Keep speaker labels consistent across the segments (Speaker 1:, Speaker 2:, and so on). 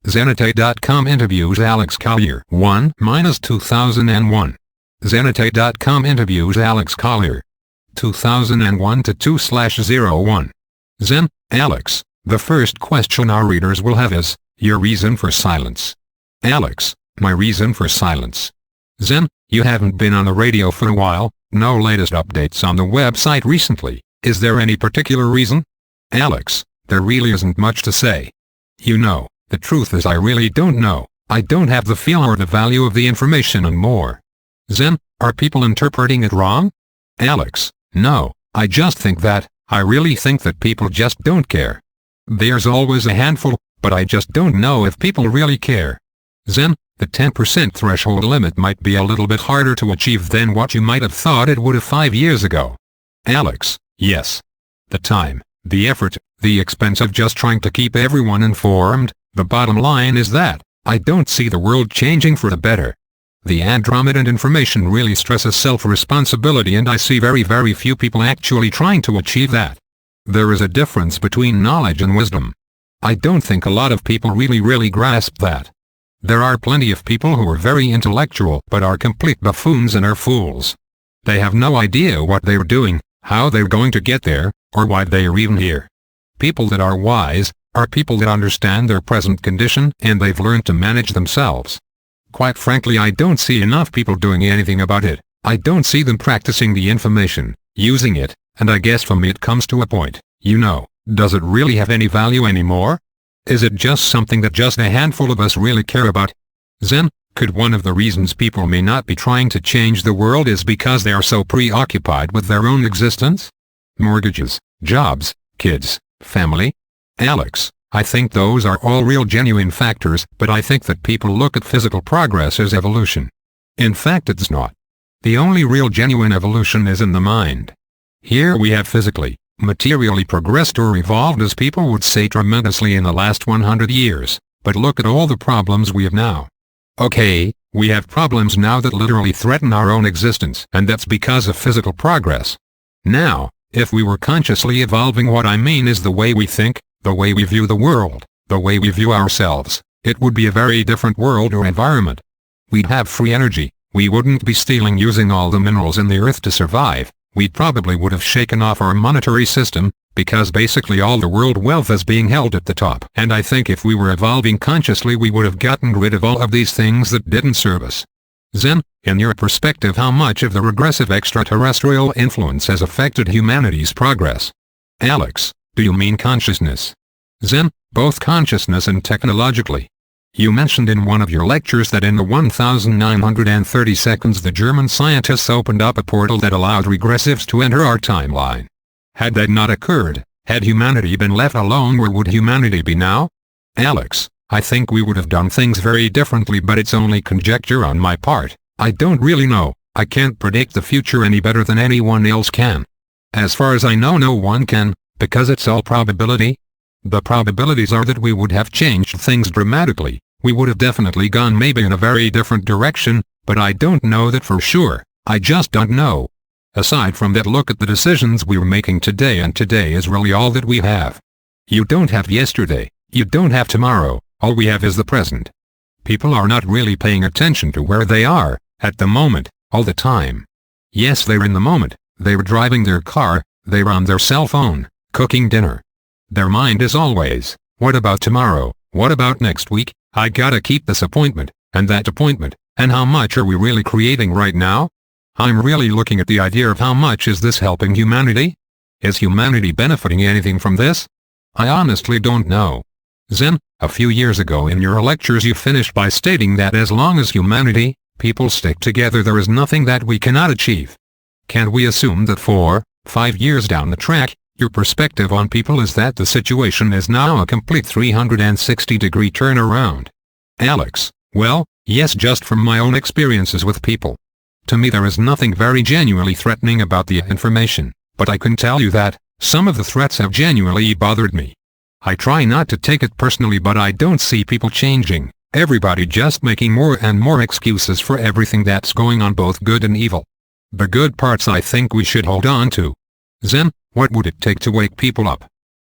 Speaker 1: Zenite.com interviews Alex Collier 1-2001. Zenite.com interviews Alex Collier 2001-2/01. Zen, Alex, the first question our readers will have is, your reason for silence. Alex, my reason for silence. Zen, you haven't been on the radio for a while, no latest updates on the website recently, is there any particular reason? Alex, there really isn't much to say. You know, the truth is I really don't know, I don't have the feel or the value of the information and more. Zen, are people interpreting it wrong? Alex, no, I just think that, I really think that people just don't care. There's always a handful, but I just don't know if people really care. Zen, the 10% threshold limit might be a little bit harder to achieve than what you might have thought it would have 5 years ago. Alex, yes. The time, the effort, the expense of just trying to keep everyone informed, the bottom line is that, I don't see the world changing for the better. The Andromedan information really stresses self-responsibility and I see very few people actually trying to achieve that. There is a difference between knowledge and wisdom. I don't think a lot of people really grasp that. There are plenty of people who are very intellectual but are complete buffoons and are fools. They have no idea what they are doing, how they're going to get there, or why they are even here. People that are wise, are people that understand their present condition and they've learned to manage themselves. Quite frankly, I don't see enough people doing anything about it. I don't see them practicing the information, using it, and I guess for me it comes to a point, you know, does it really have any value anymore? Is it just something that just a handful of us really care about? Zen, could one of the reasons people may not be trying to change the world is because they are so preoccupied with their own existence? Mortgages, jobs, kids, family? Alex, I think those are all real genuine factors, but I think that people look at physical progress as evolution. In fact, it's not. The only real genuine evolution is in the mind. Here we have physically, materially progressed or evolved as people would say tremendously in the last 100 years, but look at all the problems we have now. Okay, we have problems now that literally threaten our own existence, and that's because of physical progress. Now, if we were consciously evolving, what I mean is the way we think, the way we view the world, the way we view ourselves, it would be a very different world or environment. We'd have free energy, we wouldn't be stealing using all the minerals in the earth to survive, we probably would have shaken off our monetary system, because basically all the world wealth is being held at the top. And I think if we were evolving consciously we would have gotten rid of all of these things that didn't serve us. Zen, in your perspective, how much of the regressive extraterrestrial influence has affected humanity's progress? Alex, do you mean consciousness? Zen, both consciousness and technologically. You mentioned in one of your lectures that in the 1930 seconds the German scientists opened up a portal that allowed regressives to enter our timeline. Had that not occurred, had humanity been left alone, where would humanity be now? Alex, I think we would have done things very differently, but it's only conjecture on my part. I don't really know. I can't predict the future any better than anyone else can. As far as I know, no one can, because it's all probability. The probabilities are that we would have changed things dramatically. We would have definitely gone maybe in a very different direction, but I don't know that for sure. I just don't know. Aside from that, look at the decisions we're making today, and today is really all that we have. You don't have yesterday, you don't have tomorrow, all we have is the present. People are not really paying attention to where they are, at the moment, all the time. Yes, they're in the moment, they're driving their car, they're on their cell phone, cooking dinner. Their mind is always, what about tomorrow, what about next week, I gotta keep this appointment, and that appointment, and how much are we really creating right now? I'm really looking at the idea of how much is this helping humanity? Is humanity benefiting anything from this? I honestly don't know. Zen, a few years ago in your lectures you finished by stating that as long as humanity, people stick together, there is nothing that we cannot achieve. Can we assume that 4-5 years down the track, your perspective on people is that the situation is now a complete 360-degree turnaround? Alex, well, yes, just from my own experiences with people. To me there is nothing very genuinely threatening about the information, but I can tell you that, some of the threats have genuinely bothered me. I try not to take it personally, but I don't see people changing, everybody just making more and more excuses for everything that's going on, both good and evil. The good parts I think we should hold on to. Zen, what would it take to wake people up?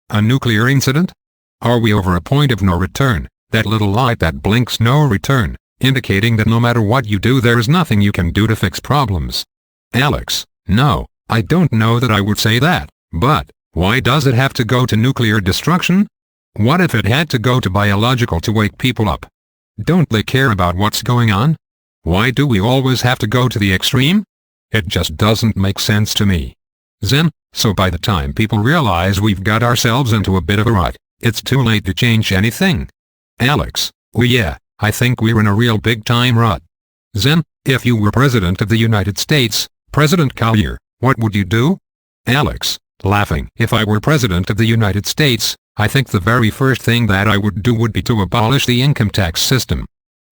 Speaker 1: A nuclear incident? Are we over a point of no return, that little light that blinks no return, indicating that no matter what you do there is nothing you can do to fix problems. Alex, no, I don't know that I would say that, but why does it have to go to nuclear destruction? What if it had to go to biological to wake people up? Don't they care about what's going on? Why do we always have to go to the extreme? It just doesn't make sense to me. Zen, so by the time people realize we've got ourselves into a bit of a rut, it's too late to change anything. Alex, well yeah, I think we're in a real big-time rut. Zen, if you were President of the United States, President Collier, what would you do? Alex, laughing. If I were President of the United States, I think the very first thing that I would do would be to abolish the income tax system.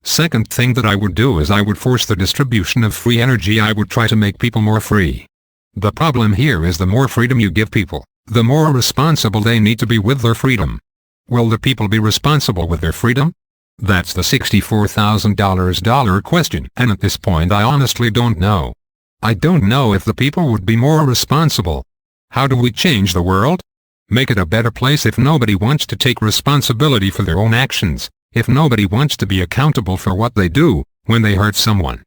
Speaker 1: Second thing that I would do is I would force the distribution of free energy. I would try to make people more free. The problem here is the more freedom you give people, the more responsible they need to be with their freedom. Will the people be responsible with their freedom? That's the $64,000 question, and at this point I honestly don't know. I don't know if the people would be more responsible. How do we change the world? Make it a better place if nobody wants to take responsibility for their own actions, if nobody wants to be accountable for what they do when they hurt someone.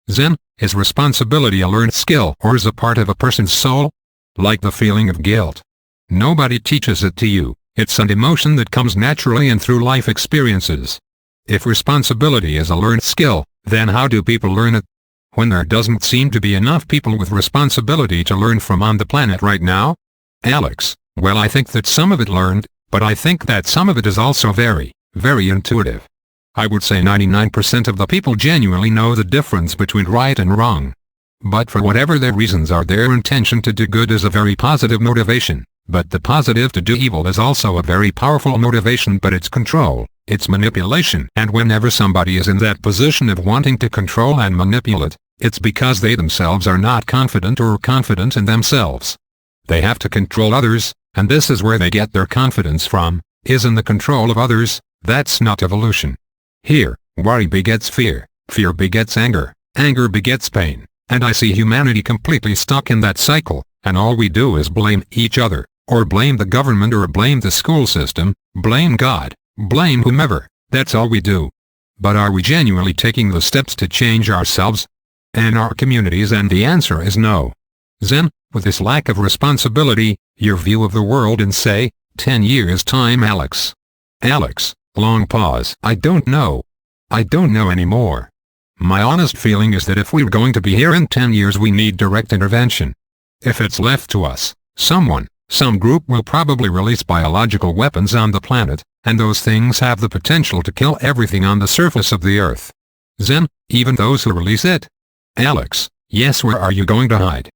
Speaker 1: Zen, is responsibility a learned skill or is a part of a person's soul? Like the feeling of guilt. Nobody teaches it to you, it's an emotion that comes naturally and through life experiences. If responsibility is a learned skill, then how do people learn it? When there doesn't seem to be enough people with responsibility to learn from on the planet right now? Alex, well I think that some of it learned, but I think that some of it is also very intuitive. I would say 99% of the people genuinely know the difference between right and wrong. But for whatever their reasons are, their intention to do good is a very positive motivation, but the positive to do evil is also a very powerful motivation, but it's control, it's manipulation, and whenever somebody is in that position of wanting to control and manipulate, it's because they themselves are not confident or confident in themselves. They have to control others, and this is where they get their confidence from, is in the control of others. That's not evolution. Here, worry begets fear, fear begets anger, anger begets pain, and I see humanity completely stuck in that cycle, and all we do is blame each other, or blame the government, or blame the school system, blame God, blame whomever, that's all we do. But are we genuinely taking the steps to change ourselves and our communities? And the answer is no. Zen, with this lack of responsibility, your view of the world in say, 10 years' time. Alex. Alex. Long pause. I don't know. I don't know anymore. My honest feeling is that if we're going to be here in 10 years we need direct intervention. If it's left to us, some group will probably release biological weapons on the planet, and those things have the potential to kill everything on the surface of the earth. Zen, even those who release it? Alex, yes. Where are you going to hide?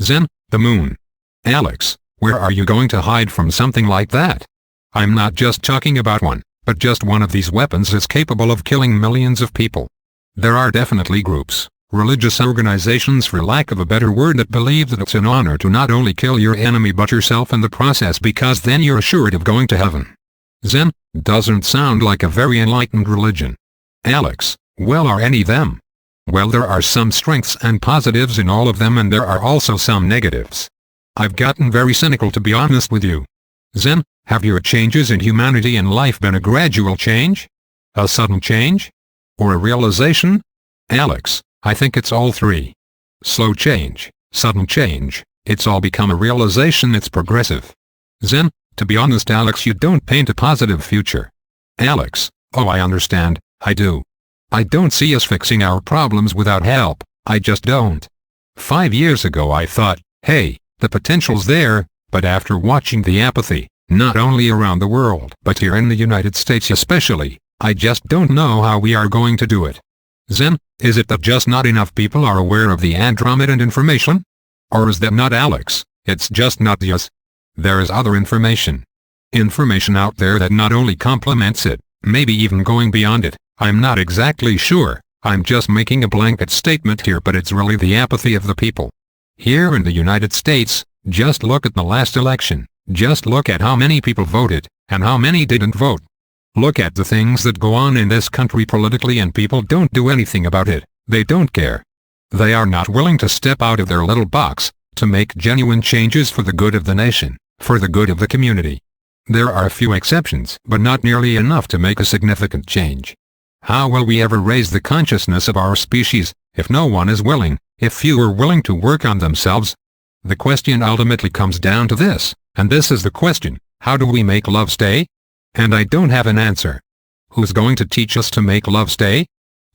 Speaker 1: Zen, the moon. Alex, where are you going to hide from something like that? I'm not just talking about one, but just one of these weapons is capable of killing millions of people. There are definitely groups, religious organizations for lack of a better word, that believe that it's an honor to not only kill your enemy but yourself in the process, because then you're assured of going to heaven. Zen, doesn't sound like a very enlightened religion. Alex, well, are any of them? Well, there are some strengths and positives in all of them, and there are also some negatives. I've gotten very cynical, to be honest with you. Zen, have your changes in humanity and life been a gradual change? A sudden change? Or a realization? Alex, I think it's all three. Slow change, sudden change, it's all become a realization. It's progressive. Zen, to be honest Alex, you don't paint a positive future. Alex, oh I understand, I do. I don't see us fixing our problems without help, I just don't. 5 years ago I thought, hey, the potential's there, but after watching the apathy, not only around the world but here in the United States especially, I just don't know how we are going to do it. Zen, is it that just not enough people are aware of the Andromedan information? Or is that not? Alex, it's just not the us. There is other information. Information out there that not only complements it, maybe even going beyond it. I'm not exactly sure, I'm just making a blanket statement here, but it's really the apathy of the people. Here in the United States, just look at the last election. Just look at how many people voted, and how many didn't vote. Look at the things that go on in this country politically, and people don't do anything about it. They don't care. They are not willing to step out of their little box, to make genuine changes for the good of the nation, for the good of the community. There are a few exceptions, but not nearly enough to make a significant change. How will we ever raise the consciousness of our species, if no one is willing, if few are willing to work on themselves? The question ultimately comes down to this, and this is the question: how do we make love stay? And I don't have an answer. Who's going to teach us to make love stay?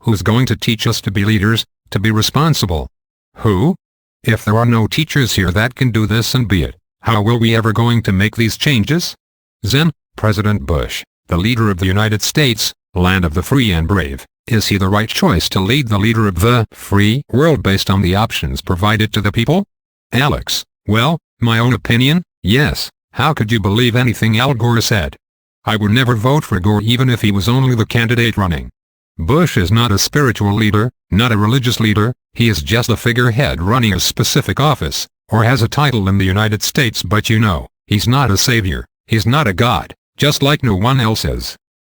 Speaker 1: Who's going to teach us to be leaders, to be responsible? Who? If there are no teachers here that can do this and be it, how will we ever going to make these changes? Then, President Bush, the leader of the United States, land of the free and brave, is he the right choice to lead the leader of the free world based on the options provided to the people? Alex: well, my own opinion, yes. How could you believe anything Al Gore said? I would never vote for Gore even if he was only the candidate running. Bush is not a spiritual leader, not a religious leader, he is just a figurehead running a specific office, or has a title in the United States, but you know, he's not a savior, he's not a god, just like no one else is.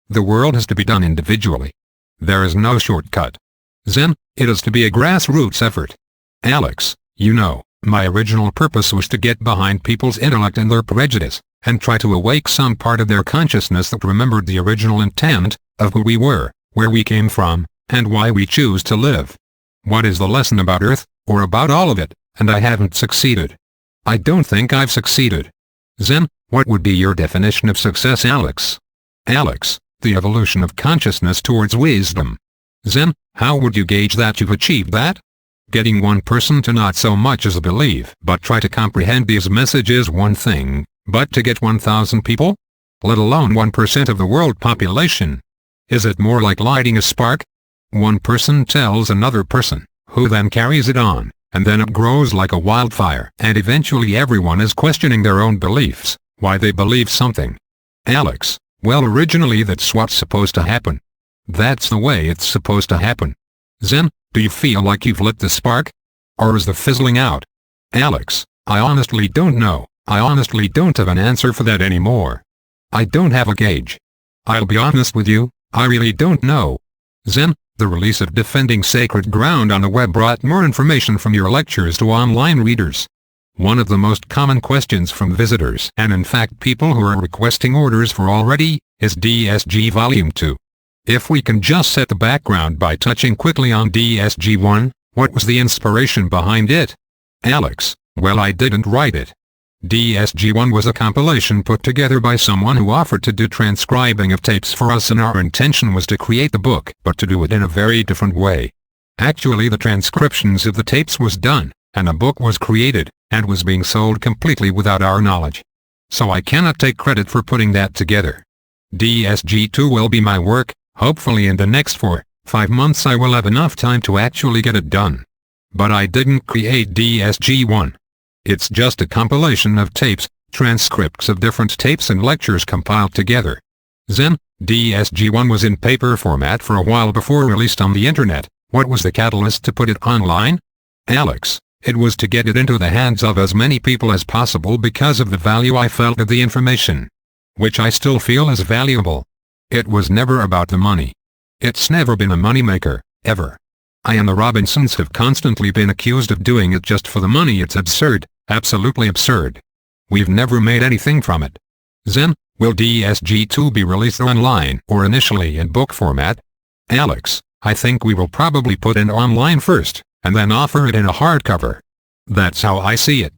Speaker 1: The world has to be done individually. There is no shortcut. Then, it is to be a grassroots effort. Alex, you know, my original purpose was to get behind people's intellect and their prejudice, and try to awake some part of their consciousness that remembered the original intent, of who we were, where we came from, and why we choose to live. What is the lesson about Earth, or about all of it, and I haven't succeeded. I don't think I've succeeded. Then, what would be your definition of success, Alex? Alex: the evolution of consciousness towards wisdom. Then, how would you gauge that you've achieved that? Getting one person to not so much as believe but try to comprehend these messages is one thing, but to get 1,000 people? Let alone 1% of the world population? Is it more like lighting a spark? One person tells another person, who then carries it on, and then it grows like a wildfire, and eventually everyone is questioning their own beliefs, why they believe something. Alex: well, originally that's what's supposed to happen. That's the way it's supposed to happen. Then, do you feel like you've lit the spark? Or is the fizzling out? Alex: I honestly don't know. I honestly don't have an answer for that anymore. I don't have a gauge. I'll be honest with you, I really don't know. Then, the release of Defending Sacred Ground on the web brought more information from your lectures to online readers. One of the most common questions from visitors, and in fact people who are requesting orders for already, is DSG Volume 2. If we can just set the background by touching quickly on DSG 1, what was the inspiration behind it? Alex: well, I didn't write it. DSG 1 was a compilation put together by someone who offered to do transcribing of tapes for us, and our intention was to create the book, but to do it in a very different way. Actually, the transcriptions of the tapes was done, and a book was created, and was being sold completely without our knowledge. So I cannot take credit for putting that together. DSG 2 will be my work. Hopefully in the next 4-5 months I will have enough time to actually get it done. But I didn't create DSG 1. It's just a compilation of tapes, transcripts of different tapes and lectures compiled together. Then, DSG 1 was in paper format for a while before released on the internet. What was the catalyst to put it online? Alex: it was to get it into the hands of as many people as possible because of the value I felt of the information. Which I still feel is valuable. It was never about the money. It's never been a moneymaker, ever. I and the Robinsons have constantly been accused of doing it just for the money. It's absurd, absolutely absurd. We've never made anything from it. Then, will DSG 2 be released online or initially in book format? Alex: I think we will probably put it online first, and then offer it in a hardcover. That's how I see it.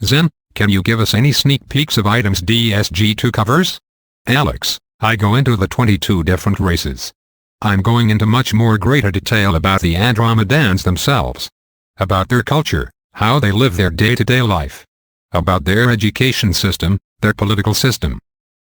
Speaker 1: Then, can you give us any sneak peeks of items DSG 2 covers? Alex: I go into the 22 different races. I'm going into much more greater detail about the Andromedans themselves. About their culture, how they live their day-to-day life. About their education system, their political system.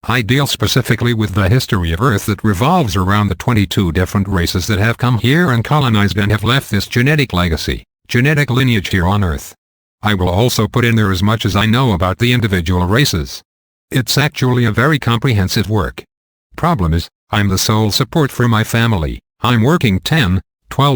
Speaker 1: I deal specifically with the history of Earth that revolves around the 22 different races that have come here and colonized and have left this genetic legacy, genetic lineage here on Earth. I will also put in there as much as I know about the individual races. It's actually a very comprehensive work. Problem is, I'm the sole support for my family. I'm working 10-12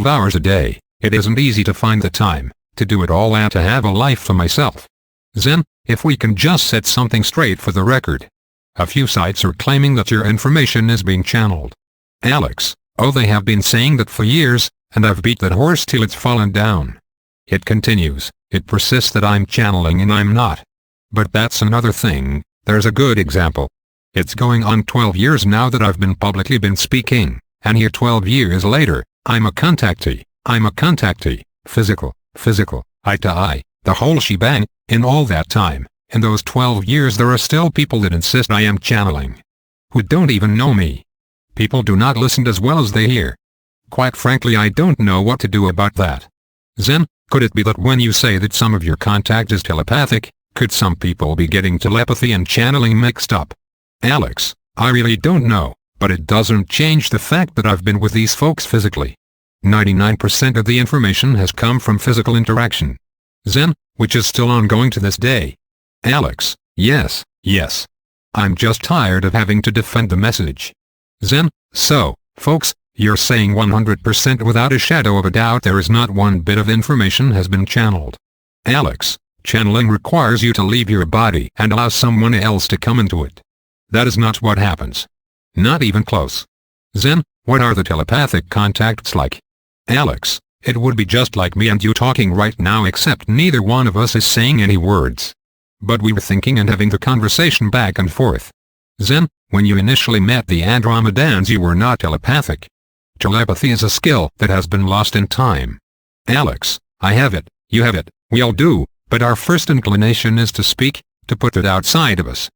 Speaker 1: hours a day. It isn't easy to find the time to do it all and to have a life for myself. Then, if we can just set something straight for the record. A few sites are claiming that your information is being channeled. Alex: oh, they have been saying that for years, and I've beat that horse till it's fallen down. It continues, it persists that I'm channeling and I'm not. But that's another thing. There's a good example. It's going on 12 years now that I've been publicly speaking, and here 12 years later, I'm a contactee, physical, eye to eye, the whole shebang. In all that time, in those 12 years there are still people that insist I am channeling, who don't even know me. People do not listen as well as they hear. Quite frankly, I don't know what to do about that. Zen, could it be that when you say that some of your contact is telepathic, could some people be getting telepathy and channeling mixed up? Alex, I really don't know, but it doesn't change the fact that I've been with these folks physically. 99% of the information has come from physical interaction. Zen, which is still ongoing to this day. Alex, yes. I'm just tired of having to defend the message. Zen, so, folks, you're saying 100% without a shadow of a doubt there is not one bit of information has been channeled. Alex, channeling requires you to leave your body and allow someone else to come into it. That is not what happens. Not even close. Zen, what are the telepathic contacts like? Alex, it would be just like me and you talking right now, except neither one of us is saying any words. But we were thinking and having the conversation back and forth. Zen, when you initially met the Andromedans you were not telepathic. Telepathy is a skill that has been lost in time. Alex, I have it, you have it, we all do, but our first inclination is to speak, to put it outside of us.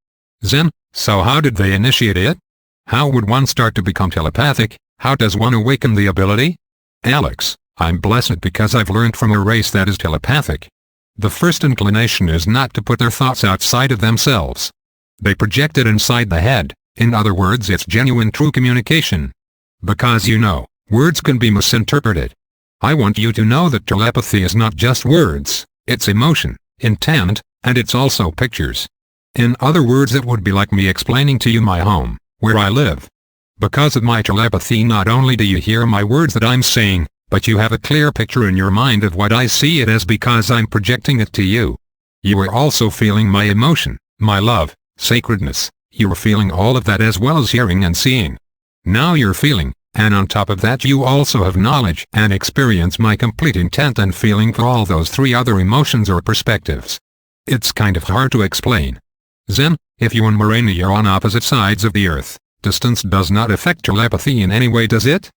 Speaker 1: Zen, so how did they initiate it? How would one start to become telepathic? How does one awaken the ability? Alex, I'm blessed because I've learned from a race that is telepathic. The first inclination is not to put their thoughts outside of themselves. They project it inside the head, in other words it's genuine true communication. Because words can be misinterpreted. I want you to know that telepathy is not just words, it's emotion, intent, and it's also pictures. In other words, it would be like me explaining to you my home, where I live. Because of my telepathy not only do you hear my words that I'm saying, but you have a clear picture in your mind of what I see it as because I'm projecting it to you. You are also feeling my emotion, my love, sacredness, you are feeling all of that as well as hearing and seeing. Now you're feeling, and on top of that you also have knowledge and experience my complete intent and feeling for all those three other emotions or perspectives. It's kind of hard to explain. Zen, if you and Marina are on opposite sides of the earth, distance does not affect telepathy in any way, does it?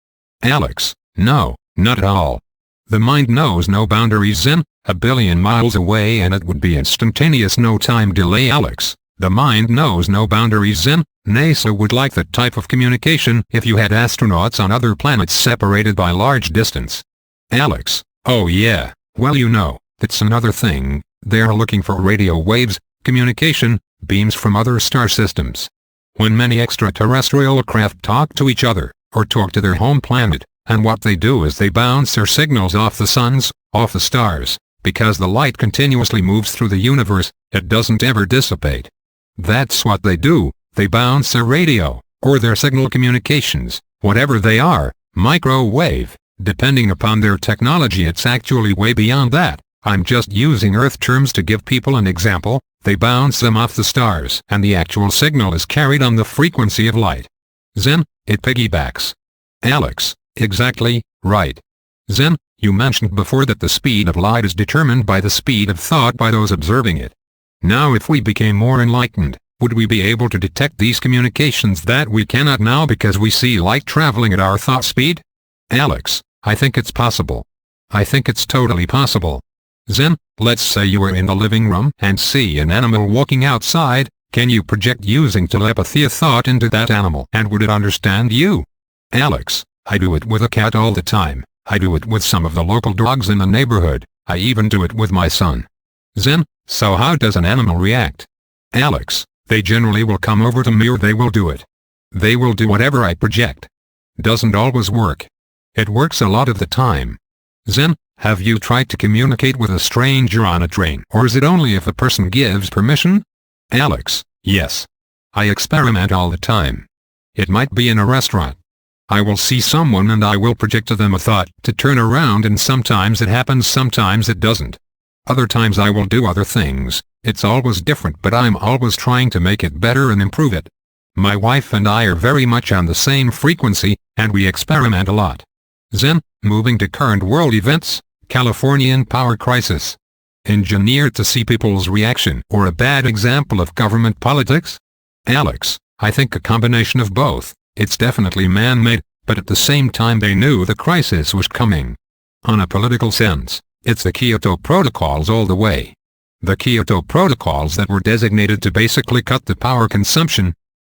Speaker 1: Alex, no, not at all. The mind knows no boundaries. Zen, a billion miles away and it would be instantaneous, no time delay. Alex, the mind knows no boundaries. Zen, NASA would like that type of communication if you had astronauts on other planets separated by large distance. Alex, oh yeah, well that's another thing, they're looking for radio waves, communication, beams from other star systems. When many extraterrestrial craft talk to each other, or talk to their home planet, and what they do is they bounce their signals off the suns, off the stars, because the light continuously moves through the universe, it doesn't ever dissipate. That's what they do, they bounce their radio, or their signal communications, whatever they are, microwave, depending upon their technology. It's actually way beyond that. I'm just using Earth terms to give people an example. They bounce them off the stars and the actual signal is carried on the frequency of light. Zen, it piggybacks. Alex, exactly, right. Zen, you mentioned before that the speed of light is determined by the speed of thought by those observing it. Now if we became more enlightened, would we be able to detect these communications that we cannot now because we see light traveling at our thought speed? Alex, I think it's possible. I think it's totally possible. Zen, let's say you are in the living room and see an animal walking outside, can you project using telepathy a thought into that animal and would it understand you? Alex, I do it with a cat all the time, I do it with some of the local dogs in the neighborhood, I even do it with my son. Zen, so how does an animal react? Alex, they generally will come over to me or they will do it. They will do whatever I project. Doesn't always work. It works a lot of the time. Zen, have you tried to communicate with a stranger on a train, or is it only if a person gives permission? Alex, yes. I experiment all the time. It might be in a restaurant. I will see someone and I will project to them a thought to turn around and sometimes it happens, sometimes it doesn't. Other times I will do other things, it's always different but I'm always trying to make it better and improve it. My wife and I are very much on the same frequency, and we experiment a lot. Zen, moving to current world events, Californian power crisis. Engineered to see people's reaction or a bad example of government politics? Alex, I think a combination of both. It's definitely man-made, but at the same time they knew the crisis was coming. On a political sense, it's the Kyoto Protocols all the way. The Kyoto Protocols that were designated to basically cut the power consumption,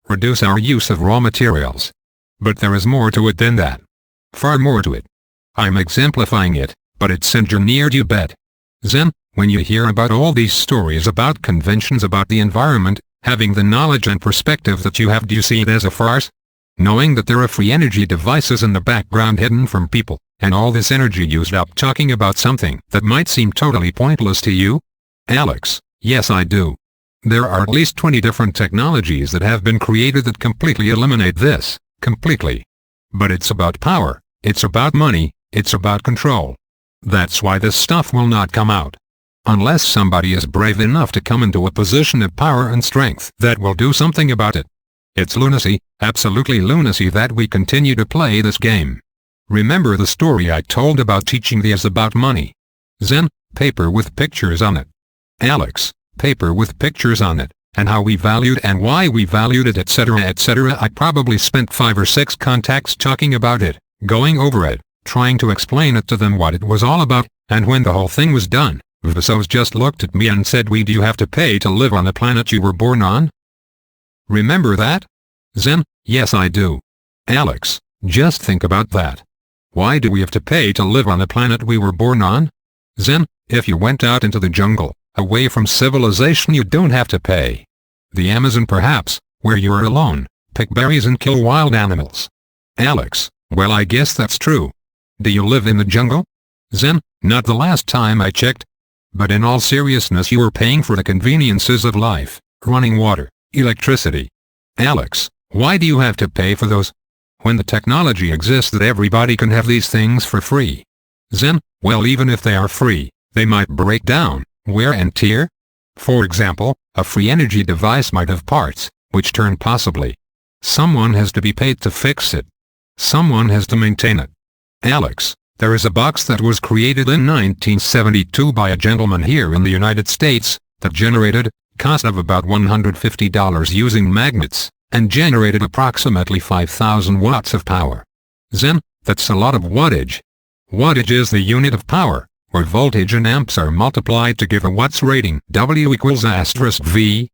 Speaker 1: reduce our use of raw materials. But there is more to it than that. Far more to it. I'm exemplifying it, but it's engineered, you bet. Zen, when you hear about all these stories about conventions about the environment, having the knowledge and perspective that you have, do you see it as a farce? Knowing that there are free energy devices in the background hidden from people, and all this energy used up talking about something that might seem totally pointless to you? Alex, yes I do. There are at least 20 different technologies that have been created that completely eliminate this, completely. But it's about power, it's about money, it's about control. That's why this stuff will not come out. Unless somebody is brave enough to come into a position of power and strength that will do something about it. It's lunacy, absolutely lunacy that we continue to play this game. Remember the story I told about teaching these about money? Zen, paper with pictures on it. Alex, paper with pictures on it, and how we valued and why we valued it, etc., etc. I probably spent 5 or 6 contacts talking about it, going over it, trying to explain it to them what it was all about, and when the whole thing was done, Vasos just looked at me and said, do you have to pay to live on the planet you were born on? Remember that? Zen, yes I do. Alex, just think about that. Why do we have to pay to live on the planet we were born on? Zen, if you went out into the jungle, away from civilization, you don't have to pay. The Amazon perhaps, where you are alone, pick berries and kill wild animals. Alex, well I guess that's true. Do you live in the jungle? Zen, not the last time I checked. But in all seriousness, you are paying for the conveniences of life, running water, electricity. Alex, why do you have to pay for those? When the technology exists that everybody can have these things for free. Zen, well even if they are free, they might break down, wear and tear. For example, a free energy device might have parts, which turn possibly. Someone has to be paid to fix it. Someone has to maintain it. Alex, there is a box that was created in 1972 by a gentleman here in the United States, that generated, cost of about $150 using magnets, and generated approximately 5,000 watts of power. Zen, that's a lot of wattage. Wattage is the unit of power, where voltage and amps are multiplied to give a watts rating. W equals *V.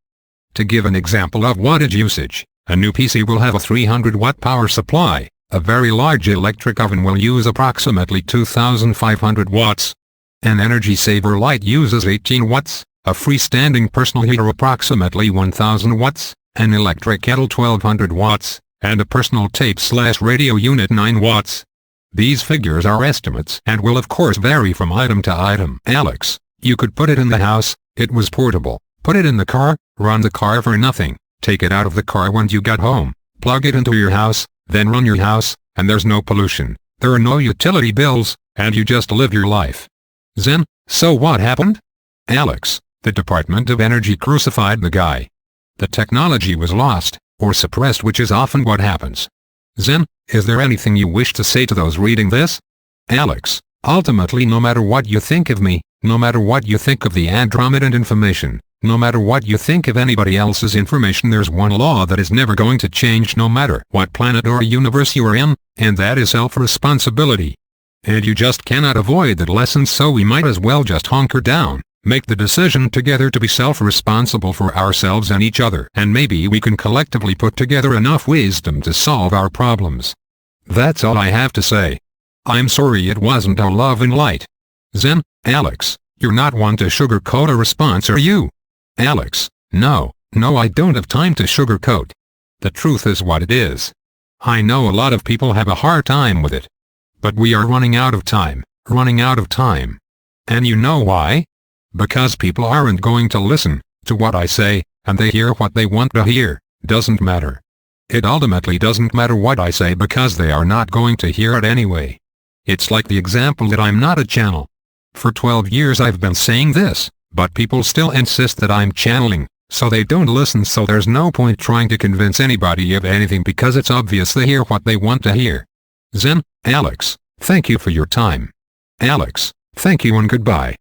Speaker 1: To give an example of wattage usage, a new PC will have a 300 watt power supply. A very large electric oven will use approximately 2,500 watts. An energy saver light uses 18 watts, a freestanding personal heater approximately 1,000 watts, an electric kettle 1,200 watts, and a personal tape/radio unit 9 watts. These figures are estimates and will of course vary from item to item. Alex, you could put it in the house, it was portable, put it in the car, run the car for nothing, take it out of the car when you got home, plug it into your house, then run your house, and there's no pollution, there are no utility bills, and you just live your life. Zen, so what happened? Alex, the Department of Energy crucified the guy. The technology was lost, or suppressed, which is often what happens. Zen, is there anything you wish to say to those reading this? Alex, ultimately no matter what you think of me, no matter what you think of the Andromedan information, no matter what you think of anybody else's information, there's one law that is never going to change no matter what planet or universe you are in, and that is self-responsibility. And you just cannot avoid that lesson, so we might as well just hunker down, make the decision together to be self-responsible for ourselves and each other, and maybe we can collectively put together enough wisdom to solve our problems. That's all I have to say. I'm sorry it wasn't all love and light. Zen, Alex, you're not one to sugarcoat a response, are you? Alex, no, I don't have time to sugarcoat. The truth is what it is. I know a lot of people have a hard time with it. But we are running out of time, And you know why? Because people aren't going to listen to what I say, and they hear what they want to hear. Doesn't matter. It ultimately doesn't matter what I say because they are not going to hear it anyway. It's like the example that I'm not a channel. For 12 years I've been saying this, but people still insist that I'm channeling, so they don't listen, so there's no point trying to convince anybody of anything because it's obvious they hear what they want to hear. Zen, Alex, thank you for your time. Alex, thank you and goodbye.